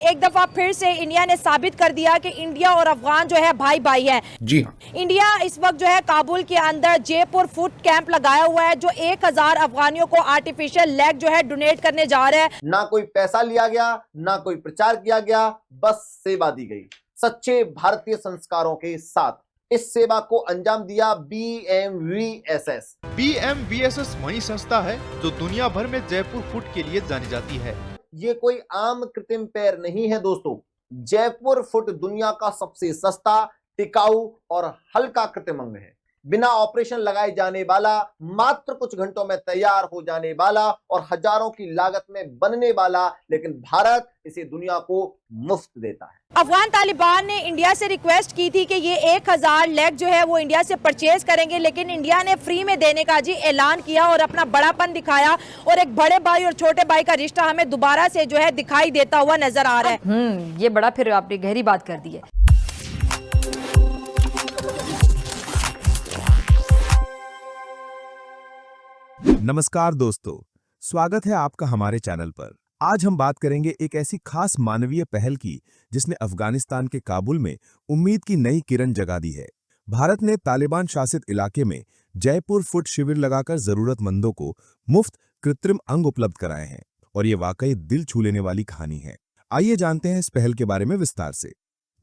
एक दफा फिर से इंडिया ने साबित कर दिया कि इंडिया और अफगान जो है भाई भाई है। जी हाँ। इंडिया इस वक्त जो है काबुल के अंदर जयपुर फूड कैंप लगाया हुआ है, जो 1000 अफगानियों को आर्टिफिशियल लेग जो है डोनेट करने जा रहा है। ना कोई पैसा लिया गया, ना कोई प्रचार किया गया, बस सेवा दी गई सच्चे भारतीय संस्कारों के साथ। इस सेवा को अंजाम दिया BMVSS। BMVSS वही संस्था है जो दुनिया भर में जयपुर फूड के लिए जानी जाती है। ये कोई आम कृत्रिम पैर नहीं है दोस्तों। जयपुर फुट दुनिया का सबसे सस्ता, टिकाऊ और हल्का कृत्रिम अंग है। बिना ऑपरेशन लगाए जाने वाला, मात्र कुछ घंटों में तैयार हो जाने वाला और हजारों की लागत में बनने वाला, लेकिन भारत इसे दुनिया को मुफ्त देता है। अफगान तालिबान ने इंडिया से रिक्वेस्ट की थी कि ये 1000 लेग जो है वो इंडिया से परचेज करेंगे, लेकिन इंडिया ने फ्री में देने का जी ऐलान किया और अपना बड़ापन दिखाया, और एक बड़े भाई और छोटे भाई का रिश्ता हमें दोबारा से जो है दिखाई देता हुआ नजर आ रहा है। ये बड़ा फिर आपने गहरी बात कर दी है। नमस्कार दोस्तों, स्वागत है आपका हमारे चैनल पर। आज हम बात करेंगे एक ऐसी खास मानवीय पहल की जिसने अफगानिस्तान के काबुल में उम्मीद की नई किरण जगा दी है। भारत ने तालिबान शासित इलाके में जयपुर फुट शिविर लगाकर जरूरतमंदों को मुफ्त कृत्रिम अंग उपलब्ध कराए हैं, और ये वाकई दिल छू लेने वाली कहानी है। आइए जानते हैं इस पहल के बारे में विस्तार से।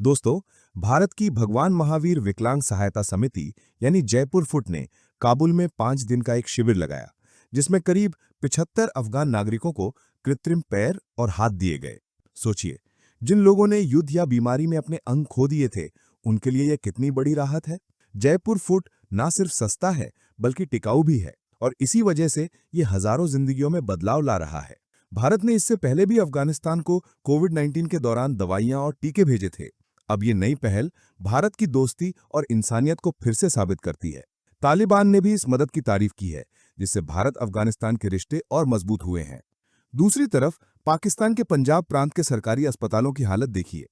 दोस्तों, भारत की भगवान महावीर विकलांग सहायता समिति यानी जयपुर फुट ने काबुल में 5 दिन का एक शिविर लगाया, जिसमें करीब 75 अफगान नागरिकों को कृत्रिम पैर और हाथ दिए गए। सोचिए, जिन लोगों ने युद्ध या बीमारी में अपने अंग खो दिए थे, उनके लिए यह कितनी बड़ी राहत है। जयपुर फुट ना सिर्फ सस्ता है बल्कि टिकाऊ भी है, और इसी वजह से ये हजारों जिंदगियों में बदलाव ला रहा है। भारत ने इससे पहले भी अफगानिस्तान को कोविड-19 के दौरान दवाइयां और टीके भेजे थे। अब ये नई पहल भारत की दोस्ती और इंसानियत को फिर से साबित करती है। तालिबान ने भी इस मदद की तारीफ की है, जिससे भारत अफगानिस्तान के रिश्ते और मजबूत हुए हैं। दूसरी तरफ पाकिस्तान के पंजाब प्रांत के सरकारी अस्पतालों की हालत देखिए।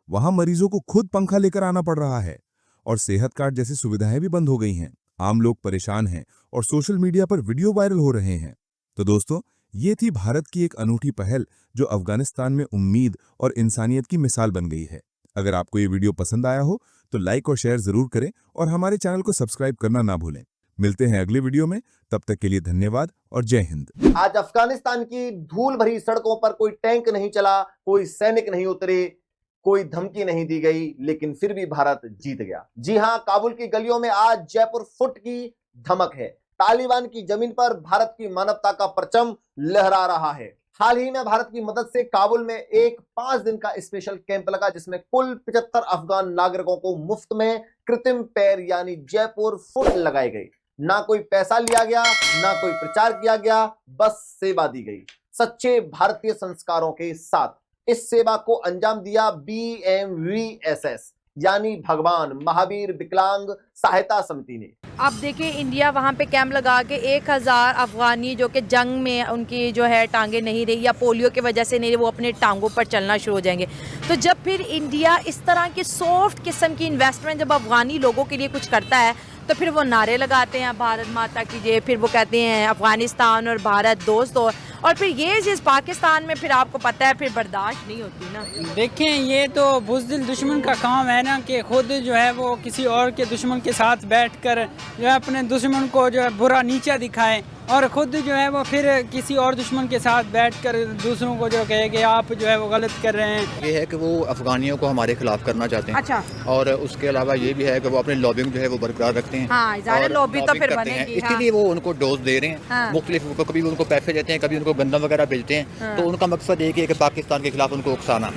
वहां मरीजों को खुद पंखा लेकर आना पड़ रहा है, और सेहत कार्ड जैसी सुविधाएं भी बंद हो गई हैं। आम लोग परेशान हैं और सोशल मीडिया पर वीडियो वायरल हो रहे हैं। तो दोस्तों, ये थी भारत की एक अनूठी पहल जो अफगानिस्तान में उम्मीद और इंसानियत की मिसाल बन गई है। अगर आपको ये वीडियो पसंद आया हो तो लाइक और शेयर जरूर करें, और हमारे चैनल को सब्सक्राइब करना ना भूलें। मिलते हैं अगले वीडियो में, तब तक के लिए धन्यवाद और जय हिंद। आज अफगानिस्तान की धूल भरी सड़कों पर कोई टैंक नहीं चला, कोई सैनिक नहीं उतरे, कोई धमकी नहीं दी गई, लेकिन फिर भी भारत जीत गया। जी हां, काबुल की गलियों में आज जयपुर फुट की धमक है। तालिबान की जमीन पर भारत की मानवता का परचम लहरा रहा है। हाल ही में भारत की मदद से काबुल में एक 5 दिन का स्पेशल कैंप लगा, जिसमें कुल 75 अफगान नागरिकों को मुफ्त में कृत्रिम पैर यानी जयपुर फुट लगाए गए। ना कोई पैसा लिया गया, ना कोई प्रचार किया गया, बस सेवा दी गई सच्चे भारतीय संस्कारों के साथ। इस सेवा को अंजाम दिया BMVSS यानी भगवान महावीर विकलांग सहायता समिति ने। अब देखिए, इंडिया वहाँ पे कैंप लगा के 1000 अफगानी जो कि जंग में उनकी जो है टांगे नहीं रही या पोलियो की वजह से नहीं रही, वो अपने टांगों पर चलना शुरू हो जाएंगे। तो जब फिर इंडिया इस तरह की सॉफ्ट किस्म की इन्वेस्टमेंट जब अफगानी लोगों के लिए कुछ करता है, तो फिर वो नारे लगाते हैं भारत माता की जय, फिर वो कहते हैं अफगानिस्तान और भारत दोस्त हो, और फिर ये चीज़ पाकिस्तान में फिर आपको पता है फिर बर्दाश्त नहीं होती ना। देखें, ये तो बुज़दिल दुश्मन का काम है ना, कि खुद जो है वो किसी और के दुश्मन के साथ बैठकर जो है अपने दुश्मन को जो है बुरा नीचा दिखाएं, और खुद जो है वो फिर किसी और दुश्मन के साथ बैठकर दूसरों को जो कहे कि आप जो है वो गलत कर रहे हैं। ये है कि वो अफगानियों को हमारे खिलाफ करना चाहते हैं। अच्छा। और उसके अलावा ये भी है कि वो अपने लॉबिंग जो है वो बरकरार रखते हैं। हाँ, ज़्यादा लॉबी तो फिर बनेगी। इसीलिए वो उनको डोज दे रहे हैं। हाँ। मुख्तलिफ कभी उनको पैसे देते हैं, कभी उनको गंदम वगैरह भेजते हैं। हाँ। तो उनका मकसद एक है कि पाकिस्तान के खिलाफ उनको उकसाना।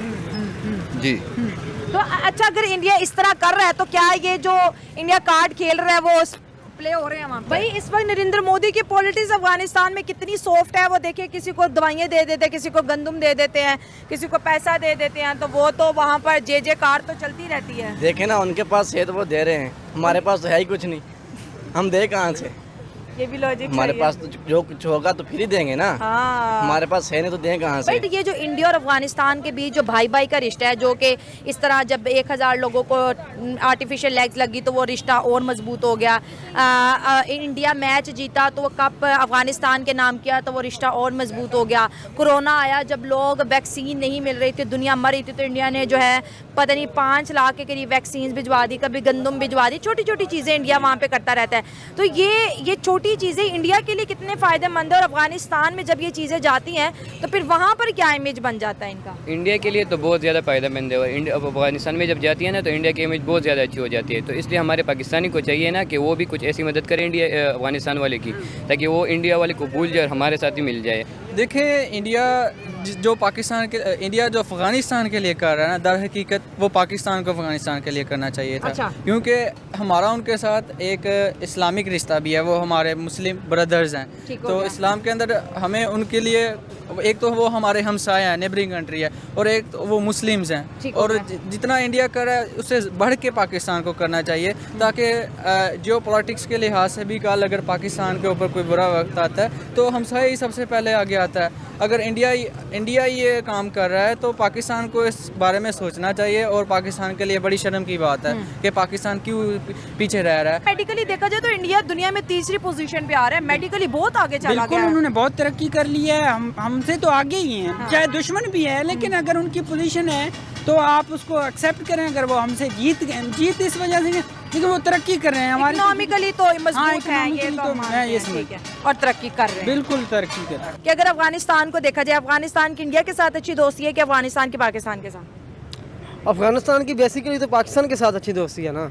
जी। तो अच्छा, अगर इंडिया इस तरह कर रहा है तो क्या ये जो इंडिया कार्ड खेल रहा है वो प्ले हो रहे हैं वहाँ? भाई, इस वक्त नरेंद्र मोदी की पॉलिटिक्स अफगानिस्तान में कितनी सॉफ्ट है। वो देखिए, किसी को दवाइयाँ दे देते हैं, किसी को गंदम दे देते हैं, किसी को पैसा दे देते हैं, तो वो तो वहाँ पर जे कार तो चलती रहती है। देखे ना, उनके पास है तो वो दे रहे हैं, हमारे पास तो है ही कुछ नहीं, हम दे कहाँ से। ये भी लॉजिक हमारे पास तो जो कुछ होगा तो फिर ही देंगे ना। हाँ हमारे पास है नहीं तो दें कहाँ से। बट ये जो इंडिया और अफगानिस्तान के बीच जो भाई भाई का रिश्ता है, जो कि इस तरह जब 1000 लोगों को आर्टिफिशियल लेग्स लगी तो वो रिश्ता और मजबूत हो गया। इंडिया मैच जीता तो वो कप अफगानिस्तान के नाम किया तो वो रिश्ता और मजबूत हो गया। कोरोना आया जब लोग वैक्सीन नहीं मिल रही थी, दुनिया मर रही थी, तो इंडिया ने जो है पता नहीं 5 लाख के करीब वैक्सीन भिजवा दी, कभी गंदम भिजवा दी। छोटी छोटी चीज़ें इंडिया वहाँ पे करता रहता है। तो ये छोटी चीज़ें इंडिया के लिए कितने फ़ायदेमंद है, और अफगानिस्तान में जब ये चीज़ें जाती हैं तो फिर वहाँ पर क्या इमेज बन जाता है इनका? इंडिया के लिए तो बहुत ज़्यादा फ़ायदेमंद है, और अफगानिस्तान में जब जाती है ना तो इंडिया की इमेज बहुत ज़्यादा अच्छी हो जाती है। तो इसलिए हमारे पाकिस्तानी को चाहिए ना कि वो भी कुछ ऐसी मदद करें इंडिया अफगानिस्तान वाले की, ताकि वो इंडिया वाले को भूल जाए और हमारे साथ ही मिल जाए। देखिए इंडिया जो पाकिस्तान के इंडिया जो अफ़गानिस्तान के लिए कर रहा है ना, दर हकीकत वो पाकिस्तान को अफ़गानिस्तान के लिए करना चाहिए था। अच्छा। क्योंकि हमारा उनके साथ एक इस्लामिक रिश्ता भी है, वो हमारे मुस्लिम ब्रदर्स हैं। ठीक हो तो गया। इस्लाम के अंदर हमें उनके लिए एक तो वो हमारे हमसाए हैं, नेबरिंग कंट्री है, और एक तो वो मुस्लिम्स हैं। ठीक हो और गया। जितना इंडिया कर रहा है उससे बढ़ के पाकिस्तान को करना चाहिए, ताकि जियो पॉलिटिक्स के लिहाज से भी कल अगर पाकिस्तान के ऊपर कोई बुरा वक्त आता है तो हमसाए ही सबसे पहले आगे आता है। अगर इंडिया ये काम कर रहा है तो पाकिस्तान को इस बारे में सोचना चाहिए, और पाकिस्तान के लिए बड़ी शर्म की बात है कि पाकिस्तान क्यों पीछे रह रहा है। मेडिकली देखा जाए तो इंडिया दुनिया में तीसरी पोजीशन पे आ रहा है, मेडिकली बहुत आगे चला बिल्कुल, गया है। उन्होंने बहुत तरक्की कर ली है, हमसे तो आगे ही हैं। हाँ। चाहे दुश्मन भी है, लेकिन अगर उनकी पोजीशन है तो आप उसको एक्सेप्ट करें। अगर वो हमसे जीत इस वजह से, लेकिन वो तरक्की कर रहे हैं हमारी इकोनॉमिकली तो मजबूत है, ये economically तो तो मानते मैं ये हैं, समझ- ठीक है, और तरक्की कर रहे हैं। बिल्कुल तरक्की कर रहे हैं। कि अगर अफगानिस्तान को देखा जाए, अफगानिस्तान की इंडिया के साथ अच्छी दोस्ती है कि अफगानिस्तान की पाकिस्तान के साथ? अफगानिस्तान की बेसिकली तो पाकिस्तान के साथ अच्छी दोस्ती है ना।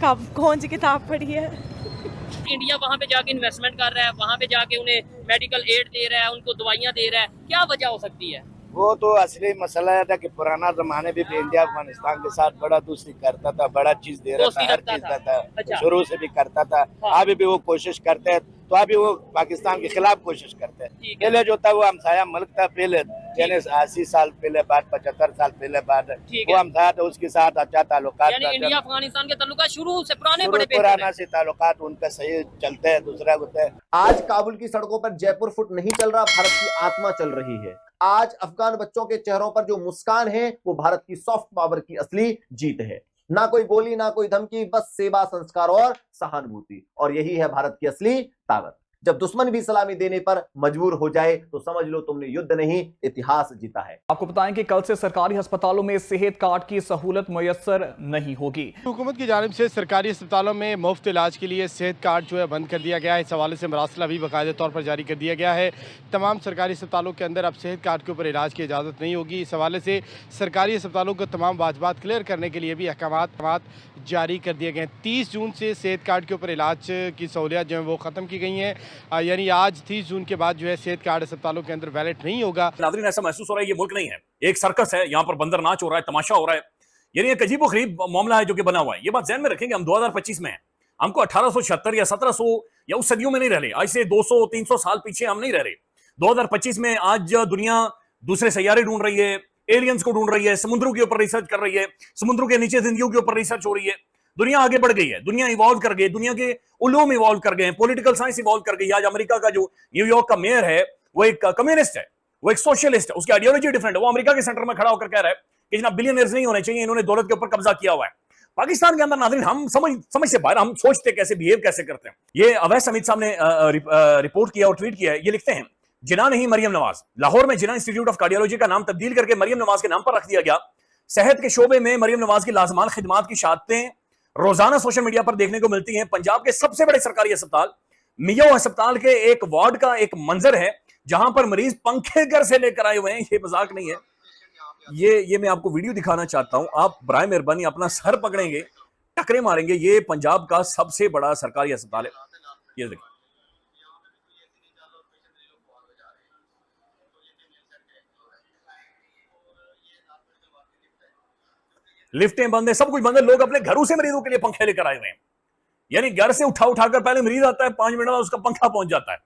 कब कौन सी किताब पढ़ी है? इंडिया वहाँ पे जाके इन्वेस्टमेंट कर रहा है, वहाँ पे जाके उन्हें मेडिकल एड दे रहा है, उनको दवाइयाँ दे रहा है, क्या वजह हो सकती है? वो तो असली मसला है था कि पुराना जमाने में भी इंडिया अफगानिस्तान के साथ बड़ा दोस्ती करता था, बड़ा चीज दे रहा दोस्ती था, हर रखता चीज था। देता अच्छा। था, शुरू से भी करता था। हाँ। अभी भी वो कोशिश करते हैं, तो अभी वो पाकिस्तान के खिलाफ कोशिश करते हैं। ठीक है। पहले जो था वो हमसाया मुल्क था, पहले यानी 80 साल पहले बाद, 75 साल पहले बाद ठीक वो है। हमसाया था, उसके साथ अच्छा ताल्लुकात यानी था। इंडिया अफगानिस्तान के ताल्लुकात शुरू से पुराने शुरू बड़े बेहतर पुराना हैं। से ताल्लुकात उनका सही चलते हैं, दूसरा होता है। आज काबुल की सड़कों पर जयपुर फुट नहीं चल रहा, भारत की आत्मा चल रही है। आज अफगान बच्चों के चेहरों पर जो मुस्कान है वो भारत की सॉफ्ट पावर की असली जीत है। ना कोई गोली, ना कोई धमकी, बस सेवा, संस्कार और सहानुभूति। और यही है भारत की असली ताकत। जब दुश्मन भी सलामी देने पर मजबूर हो जाए तो समझ लो तुमने युद्ध नहीं, इतिहास जीता है। आपको बताएं कि कल से सरकारी अस्पतालों में सेहत कार्ड की सहूलत मुयस्सर नहीं होगी। हुकूमत की जानिब से सरकारी अस्पतालों में मुफ्त इलाज के लिए सेहत कार्ड जो है बंद कर दिया गया है। इस हवाले से मरासला भी बाकायदा तौर पर जारी कर दिया गया है। तमाम सरकारी अस्पतालों के अंदर अब सेहत कार्ड के ऊपर इलाज की इजाज़त नहीं होगी। इस हवाले से सरकारी अस्पतालों को तमाम वाजबात क्लियर करने के लिए भी अहकामात जारी कर दिए गए हैं। 30 जून से सेहत कार्ड के ऊपर इलाज की सहूलियत जो है वो ख़त्म की गई हैं। यानी आज 30 जून के बाद जो है सेहत कार्ड अस्पतालों के अंदर वैलिड नहीं होगा। नाज़रीन, ऐसा महसूस हो रहा है ये मुल्क नहीं है, एक सर्कस है। यहाँ पर बंदर नाच हो रहा है, तमाशा हो रहा है। यानी एक अजीब गरीब मामला है जो कि बना हुआ है। ये बात ध्यान में रखेंगे, हम 2025 में हैं। हमको 1876 या 1700 या उस सदियों में नहीं रह रहे। आज से 200-300 साल पीछे हम नहीं रह रहे। 2025 में आज दुनिया दूसरे सैयारे ढूंढ रही है, एलियंस को ढूंढ रही है, समुद्रों के ऊपर रिसर्च कर रही है, समुद्रों के नीचे जिंदगियों के ऊपर रिसर्च हो रही है। दुनिया आगे बढ़ गई है, दुनिया इवॉल्व कर गई, दुनिया के उलूम इवॉल्व कर गए हैं, पॉलिटिकल साइंस इवॉल्व कर गई। आज अमेरिका का जो न्यूयॉर्क का मेयर है वो एक कम्युनिस्ट है, वो एक सोशलिस्ट है, उसकी आइडियोलॉजी डिफरेंट है। वो अमेरिका के सेंटर में खड़ा होकर कह रहा है कि जनाब बिलियनियर्स नहीं होने चाहिए, इन्होंने दौलत के ऊपर कब्जा किया हुआ है। पाकिस्तान के अंदर नाज़रीन हम समझ से बाहर, हम सोचते कैसे, बिहेव कैसे करते हैं। ये अवैस हमीद साहब ने रिपोर्ट किया और ट्वीट किया है। ये लिखते हैं, जिना नहीं मरियम नवाज। लाहौर में जिना इंस्टीट्यूट ऑफ कार्डियोलॉजी का नाम तब्दील करके मरियम नवाज के नाम पर रख दिया गया। सेहत के शोबे में मरियम नवाज की लाजमान खिदमात की शहादतें रोजाना सोशल मीडिया पर देखने को मिलती हैं। पंजाब के सबसे बड़े सरकारी अस्पताल मियो अस्पताल के एक वार्ड का एक मंजर है जहां पर मरीज पंखे घर से लेकर आए हुए हैं। ये मजाक नहीं है, ये मैं आपको वीडियो दिखाना चाहता हूं। आप बराए मेहरबानी अपना सर पकड़ेंगे, टकरे मारेंगे। ये पंजाब का सबसे बड़ा सरकारी अस्पताल है। ये देखिए, लिफ्टें बंद है, सब कुछ बंद है। लोग अपने घरों से मरीजों के लिए पंखे लेकर आए हुए हैं। यानी घर से उठाकर पहले मरीज आता है, 5 मिनट बाद उसका पंखा पहुंच जाता है,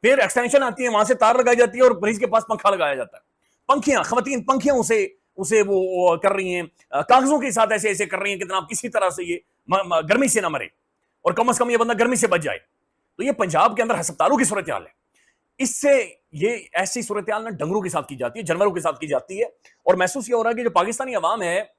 फिर एक्सटेंशन आती है, वहां से तार लगाई जाती है और मरीज के पास पंखा लगाया जाता है। पंखियां, खवातीन पंखियां उसे वो कर रही हैं, कागजों के साथ ऐसे कर रही हैं कि जनाब किसी तरह से ये गर्मी से ना मरे और कम से कम ये बंदा गर्मी से बच जाए। तो ये पंजाब के अंदर अस्पतालों की सूरत हाल है। इससे ये ऐसी सूरत हाल ना डंगरों के साथ की जाती है, जानवरों के साथ की जाती है। और महसूस ये हो रहा है कि जो पाकिस्तानी अवाम है,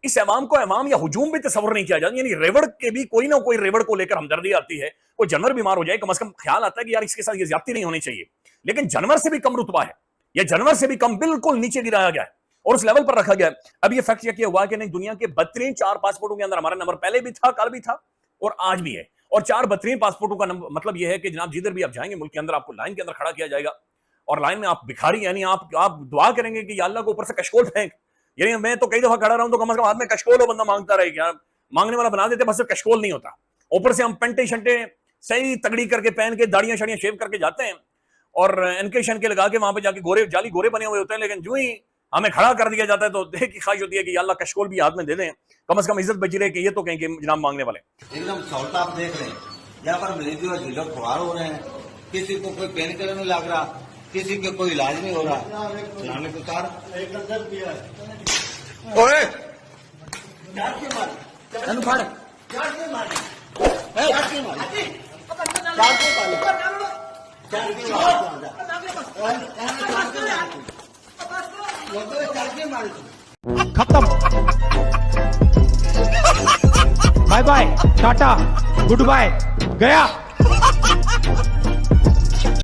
इस अवाम को अवाम या हुजूम भी तस्वर नहीं किया जाता। यानी रेवड़ के भी कोई ना कोई रेवड़ को लेकर हमदर्दी आती है, कोई जानवर बीमार हो जाए कम से कम ख्याल आता है कि यार इसके साथ ये ज्यादती नहीं होनी चाहिए। लेकिन जानवर से भी कम रुतबा है, या जानवर से भी कम बिल्कुल नीचे गिराया गया है और उस लेवल पर रखा गया है। अब ये फैक्ट चेक हुआ कि नहीं, दुनिया के 4 पासपोर्टों के अंदर हमारा नंबर पहले भी था, कल भी था और आज भी है। और 4 पासपोर्टों का नंबर मतलब यह है कि जनाब जिधर भी आप जाएंगे मुल्क के अंदर, आपको लाइन के अंदर खड़ा किया जाएगा और लाइन में आप भिखारी, यानी आप दुआ करेंगे कि अल्लाह को ऊपर से कशकोल फेंक। यानी मैं तो कई दफा खड़ा रहा हूं तो कम से कम हाथ में कशकोल हो, बंदा मांगता रहेगा, मांगने वाला बना देते, बस कशकोल नहीं होता। ऊपर से हम पेंटे शंटे सही तगड़ी करके पहन के, दाढ़ियां शाड़ियां शेव करके जाते हैं और एनके शनके लगा के वहां पे जाके गोरे जाली गोरे बने हुए होते हैं। लेकिन जो ही हमें खड़ा कर दिया जाता है तो देख की ख्वाहिश होती है कि अल्लाह कशकोल भी हाथ में दे दें, कम से कम इज्जत बची रहे कि ये तो कहें कि जनाब मांगने वाले। एकदम सहूलत आप देख रहे हैं, यहाँ पर मरीज जो झीलों खुआर हो रहे हैं, किसी को कोई पेन किलर नहीं लग रहा, किसी के कोई इलाज नहीं हो रहा। चलाने को खत्म, bye bye, tata, goodbye, गया।